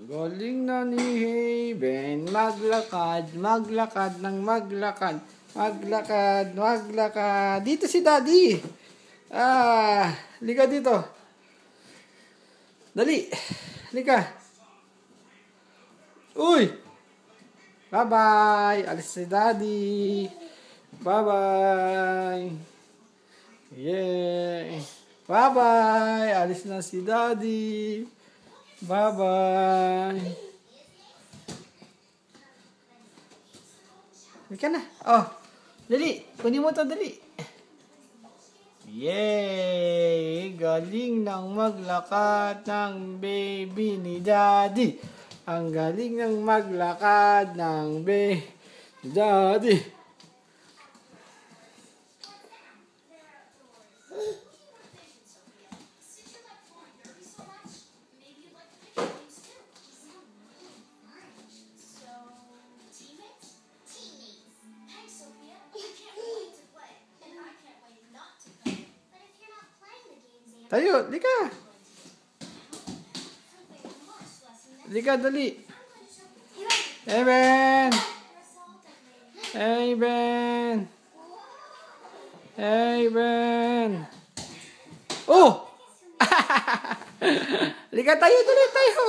Galing na ni Haven. Maglakad, maglakad ng maglakad. Maglakad, maglakad. Dito si Daddy. Lika dito. Dali. Lika. Uy. Bye-bye. Alis si Daddy. Bye-bye. Yay. Bye-bye. Alis na si Daddy. Bye-bye. Halika na. Oh. Dali. Kunin mo to, dali. Yay! Galing ng maglakad ng baby ni Daddy. Ang galing ng maglakad ng baby ni Daddy. Tayo, lika. Lika, dali. Haven. Haven. Haven. Oh! Lika tayo, dali tayo.